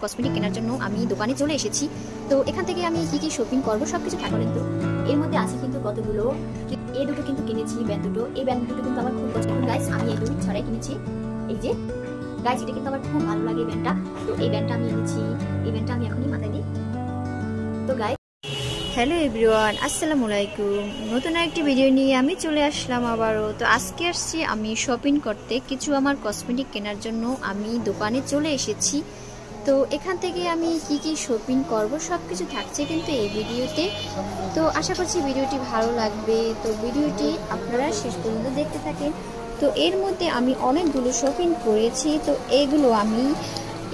Cosmetic কেনার জন্য আমি দোকানে চলে এসেছি। তো এখান থেকে আমি কি কি শপিং করবো সবকিছু থাকবেন। তো এর মধ্যে আছে কিন্তু কতগুলো, এই দুটো কিন্তু কিনেছি ব্যান্ড দুটো, এই ব্যান্ড দুটো কিন্তু আমার খুব পছন্দ গাইস। আমি এই দুটো ছাড়াই কিনেছি। এই যে গাইস এটা কিন্তু আমার খুব ভালো লাগে ব্যান্ডটা। তো এই ব্যান্ডটা আমি এনেছি, এই ব্যান্ডটা আমি এখনই মাথায় দিই। তো গাইস হ্যালো এভরিওয়ান, আসসালামু আলাইকুম। নতুন একটি ভিডিও নিয়ে আমি চলে আসলাম আবারও। তো আজকে আসছি আমি শপিং করতে, কিছু আমার কসমেটিক কেনার জন্য আমি দোকানে চলে এসেছি। তো এখান থেকে আমি কি কি শপিং করব সবকিছু থাকছে কিন্তু এই ভিডিওতে। তো আশা করছি ভিডিওটি ভালো লাগবে। তো ভিডিওটি আপনারা শেষ পর্যন্ত দেখতে থাকেন। তো এর মধ্যে আমি অনেকগুলো শপিং করেছি, তো এগুলো আমি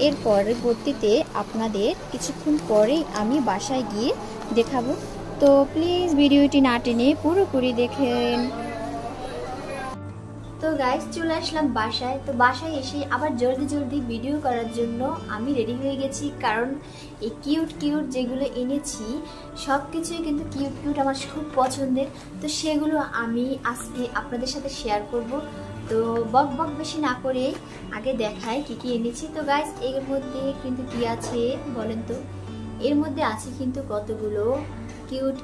এর পরবর্তীতে আপনাদের কিছুক্ষণ পরেই আমি বাসায় গিয়ে দেখাবো। তো প্লিজ ভিডিওটি না টেনে পুরোপুরি দেখেন। তো গাইস চলে আসলাম বাসায়। তো বাসায় এসে আবার জলদি ভিডিও করার জন্য আমি রেডি হয়ে গেছি, কারণ এই কিউট যেগুলো এনেছি সব কিছুই কিন্তু কিউট আমার খুব পছন্দের। তো সেগুলো আমি আজকে আপনাদের সাথে শেয়ার করব। তো বক বেশি না করে আগে দেখাই কি কি এনেছি। তো গাইস এর মধ্যে কিন্তু কি আছে বলেন তো? এর মধ্যে আছে কিন্তু কতগুলো কিউট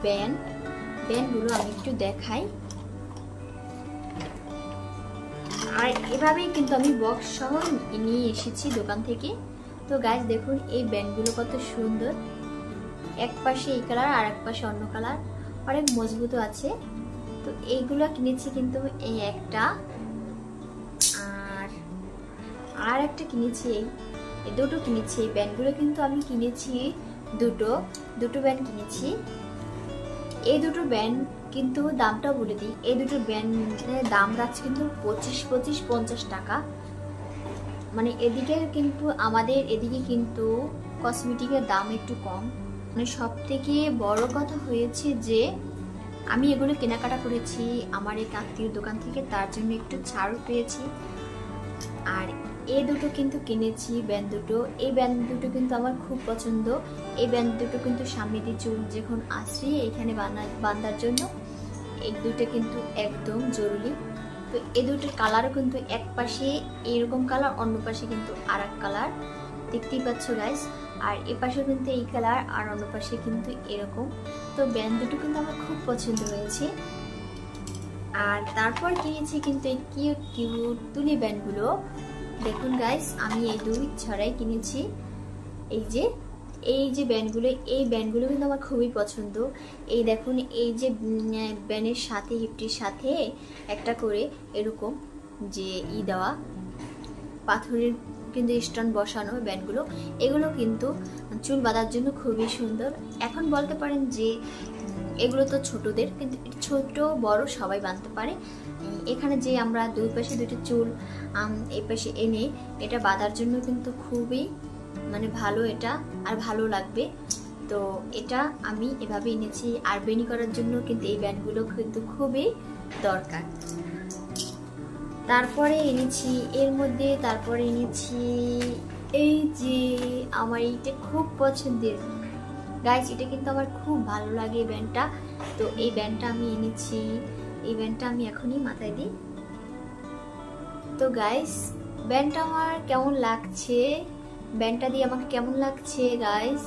ব্যান্ডগুলো আমি একটু দেখাই। আর এভাবেই কিন্তু আমি বক্স সহ নিয়ে এসেছি দোকান থেকে। তো গাইস দেখুন এই ব্যান্ডগুলো কত সুন্দর, এক পাশে এই কালার আর এক পাশে অন্য কালার, অনেক মজবুত আছে। তো এইগুলো কিনেছি কিন্তু এই একটা, আর একটা কিনেছি, এই দুটো কিনেছি। এই ব্যান্ডগুলো কিন্তু আমি কিনেছি দুটো ব্যান্ড কিনেছি। এই দুটো ব্যান্ড কিন্তু দামটা বলে দিই, এই দুটো ব্যান্ডের দাম রাখছে কিন্তু 25-50 টাকা। মানে এদিকে কিন্তু আমাদের এদিকে কিন্তু কসমেটিকের দাম একটু কম। মানে সব থেকে বড় কথা হয়েছে যে আমি এগুলো কেনাকাটা করেছি আমার এক আত্মীয়র দোকান থেকে, তার জন্য একটু ছাড় পেয়েছি। আর এই দুটো কিন্তু কিনেছি ব্যান্ড দুটো, এই ব্যান্ড দুটো কিন্তু আমার খুব পছন্দ। এই ব্যান্ড দুটো কিন্তু সামনে দিয়ে চুল যখন আসি এখানে বাঁধার জন্য এই দুটো কিন্তু একদম জরুরি। তো এই দুটোর কালারও কিন্তু এক পাশে এরকম কালার, অন্য পাশে কিন্তু আর এক কালার, দেখতেই পাচ্ছ গাইস। আর এ পাশে কিন্তু এই কালার আর অন্য পাশে কিন্তু এরকম। তো ব্যান্ড দুটো কিন্তু আমার খুব পছন্দ হয়েছে। আর তারপর কিনেছি কিন্তু এই কিউট তুলি ব্যান্ডগুলো। দেখুন গাইস আমি এই দুই ছড়াই কিনেছি। এই যে ব্যান্ডগুলো, এই ব্যান্ডগুলো কিন্তু আমার খুবই পছন্দ। এই দেখুন এই যে ব্যান্ডের সাথে হিপটির সাথে একটা করে এরকম যে দেওয়া পাথরের কিন্তু স্টোন বসানো ব্যান্ডগুলো, এগুলো কিন্তু চুল বাঁধার জন্য খুবই সুন্দর। এখন বলতে পারেন যে এগুলো তো ছোটদের, কিন্তু ছোট বড় সবাই বাঁধতে পারে। এখানে যে আমরা দুই পাশে দুটো চুল এই পাশে এনে এটা বাঁধার জন্য কিন্তু খুবই মানে ভালো, এটা আর ভালো লাগবে। তো এটা আমি এভাবে এনেছি। আর বেনি করার জন্য কিন্তু এই ব্যান্ডগুলো কিন্তু খুবই দরকার। তারপরে এনেছি এর মধ্যে, তারপরে এনেছি এই যে আমার এইটা খুব পছন্দের গাইস, এটা কিন্তু আমার খুব ভালো লাগে ব্যান্ডটা। তো এই ব্যান্ডটা আমি এনেছি, এই ব্যান্ডটা আমি এখনই মাথায় দিই। তো গাইস ব্যান্ডটা আমার কেমন লাগছে, ব্যান্ডটা দিয়ে আমাকে কেমন লাগছে গাইস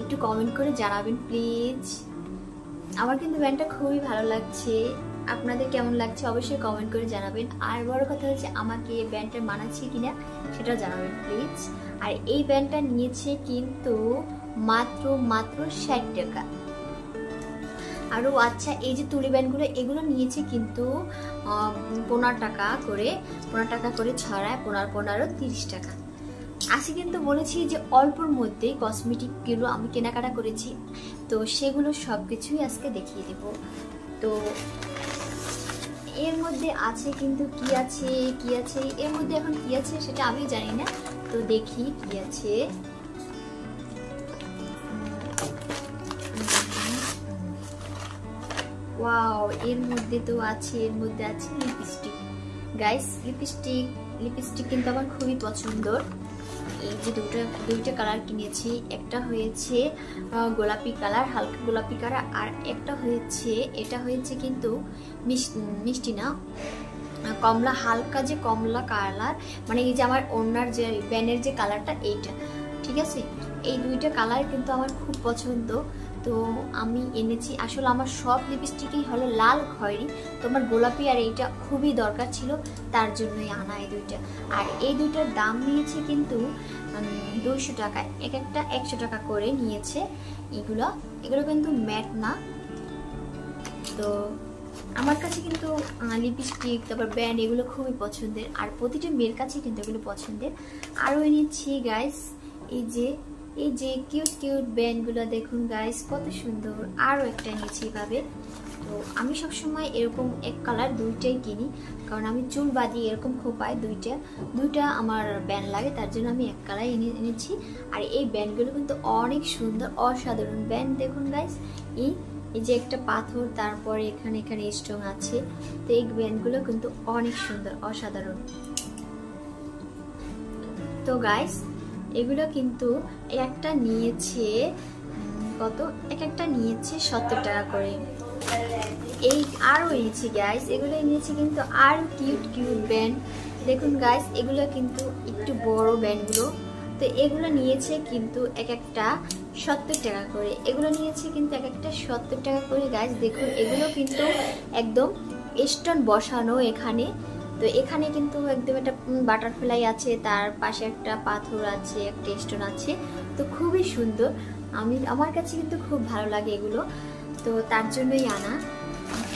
একটু কমেন্ট করে জানাবেন প্লিজ। আমার কিন্তু ব্যান্ডটা খুবই ভালো লাগছে, আপনাদের কেমন লাগছে অবশ্যই কমেন্ট করে জানাবেন। আর বড় কথা হচ্ছে আমাকে ব্যান্ডটা মানাচ্ছে কিনা সেটা জানাবেন প্লিজ। আর এই ব্যান্ডটা নিয়েছে কিন্তু মাত্র 60 টাকা। আরও আচ্ছা এই যে তুলি ব্যান্ডগুলো এগুলো নিয়েছে কিন্তু 15 টাকা করে ছড়ায়, 15 30 টাকা। আজকে কিন্তু বলেছি যে অল্পর মধ্যে কসমেটিকগুলো আমি কেনাকাটা করেছি, তো সেগুলো সব কিছুই আজকে দেখিয়ে দেব। তো এর মধ্যে আছে কিন্তু কি আছে এর মধ্যে এখন কি আছে সেটা আমি জানি না। তো দেখি কি আছে। ওয়াও এর মধ্যে আছে লিপস্টিক গাইস। লিপস্টিক কিন্তু আমার খুবই পছন্দের। এই যে দুইটা কালার কিনেছি, একটা হয়েছে গোলাপি কালার, হালকা গোলাপি কালার, আর একটা হয়েছে এটা হয়েছে কিন্তু মিষ্টি না, কমলা, হালকা যে কমলা কালার, মানে এই যে আমার ওড়নার যে ব্যানের যে কালারটা এইটা, ঠিক আছে। এই দুইটা কালার কিন্তু আমার খুব পছন্দ, তো আমি এনেছি। আসলে আমার সব লিপস্টিকই হলো লাল খয়েরি, তো আমার গোলাপি আর এইটা খুবই দরকার ছিল, তার জন্যই আনা এই দুইটা। আর এই দুইটার দাম নিয়েছে কিন্তু 200 টাকা, এক একটা 100 টাকা করে নিয়েছে। এগুলো কিন্তু ম্যাট না। তো আমার কাছে কিন্তু লিপস্টিক, তারপর ব্যান্ড, এগুলো খুবই পছন্দের, আর প্রতিটা মেয়ের কাছে কিন্তু এগুলো পছন্দের। আরও এনেছি গাইস এই যে কিউট কিউট ব্যান্ডগুলো দেখুন গাইস, কত সুন্দর। আরও একটা এনেছি এভাবে। তো আমি সবসময় এরকম এক কালার দুইটাই কিনি, কারণ আমি চুল বাঁধি এরকম খোপায় দুইটা আমার ব্যান্ড লাগে, তার জন্য আমি এক কালার এনেছি। আর এই ব্যান্ডগুলো কিন্তু অনেক সুন্দর, অসাধারণ ব্যান্ড দেখুন গাইস। এই যে একটা পাথর, তারপরে এখানে স্টোন আছে, তো এই ব্যান্ডগুলো কিন্তু অনেক সুন্দর, অসাধারণ। তো গাইস এগুলো কিন্তু একটা নিয়েছে কত, একটা নিয়েছে 70 টাকা করে। এই আরও এনেছি গাইস, এগুলো নিয়েছি কিন্তু আরও কিউট কিউট ব্যান্ড দেখুন গাইস, এগুলো কিন্তু একটু বড় ব্যান্ডগুলো। তো এগুলো নিয়েছে কিন্তু একটা 70 টাকা করে, এগুলো নিয়েছে কিন্তু একটা 70 টাকা করে গাইস। দেখুন এগুলো কিন্তু একদম স্টোন বসানো এখানে। তো এখানে কিন্তু একদম একটা বাটারফ্লাই আছে, তার পাশে একটা পাথর আছে, একটা স্টোন আছে, তো খুবই সুন্দর। আমার কাছে কিন্তু খুব ভালো লাগে এগুলো, তো তার জন্যই আনা।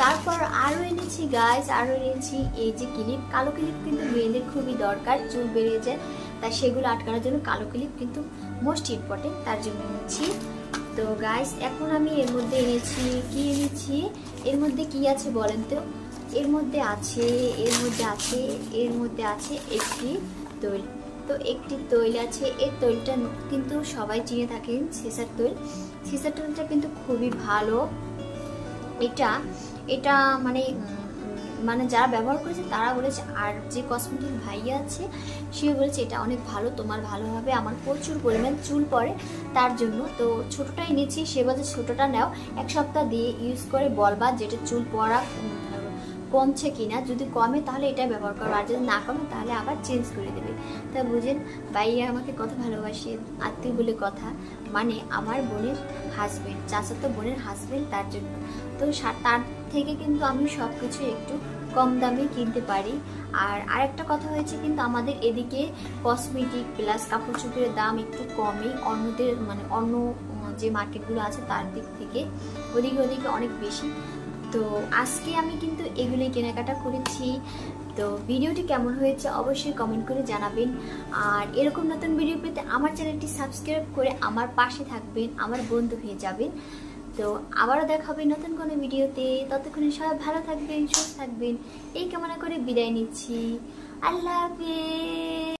তারপর আরও এনেছি গাইস, আরও এনেছি এই যে ক্লিপ, কালো ক্লিপ কিন্তু মেয়েদের খুবই দরকার, চুল বেরিয়ে যায়, তাই সেগুলো আটকানোর জন্য কালো ক্লিপ কিন্তু মোস্ট ইম্পর্টেন্ট, তার জন্য এনেছি। তো গাইস এখন আমি এর মধ্যে এনেছি এর মধ্যে কি আছে বলেন তো? এর মধ্যে আছে একটি তৈল। তো একটি তৈল আছে, এই তৈলটা কিন্তু সবাই চিনে থাকেন, সিসার তৈলটা কিন্তু খুবই ভালো। এটা মানে যারা ব্যবহার করেছে তারা বলেছে, আর যে কসমেটিক ভাইয়া আছে সে বলেছে এটা অনেক ভালো, তোমার ভালো হবে, আমার প্রচুর পরিমাণ চুল পড়ে তার জন্য। তো ছোটটাই নিয়েছি, সে বলছে ছোটটা নাও, 1 সপ্তাহ দিয়ে ইউজ করে বলবা যেটা চুল পড়া কমছে কিনা, যদি কমে তাহলে এটা ব্যবহার করো, আর যদি না কমে তাহলে আবার চেঞ্জ করে দেবে। তা বুঝেন ভাইয়া আমাকে কত ভালোবাসে, আত্মীয় বলে কথা, মানে আমার বোনের হাজবেন্ড, চাচাতো বোনের হাজবেন্ড, তার জন্য। তো তার থেকে কিন্তু আমি সব কিছু একটু কম দামে কিনতে পারি। আর আরেকটা কথা হয়েছে কিন্তু আমাদের এদিকে কসমেটিক প্লাস কাপড় চোপড়ের দাম একটু কমই অন্যদের, মানে অন্য যে মার্কেটগুলো আছে তার দিক থেকে ওদিকে অনেক বেশি। তো আজকে আমি কিন্তু এগুলোই কেনাকাটা করেছি। তো ভিডিওটি কেমন হয়েছে অবশ্যই কমেন্ট করে জানাবেন, আর এরকম নতুন ভিডিও পেতে আমার চ্যানেলটি সাবস্ক্রাইব করে আমার পাশে থাকবেন, আমার বন্ধু হয়ে যাবেন। তো আবারও দেখা হবে নতুন কোনো ভিডিওতে, ততক্ষণে সবাই ভালো থাকবেন, সুস্থ থাকবেন, এই কামনা করে বিদায় নিচ্ছি। আল্লাহ হাফেজ।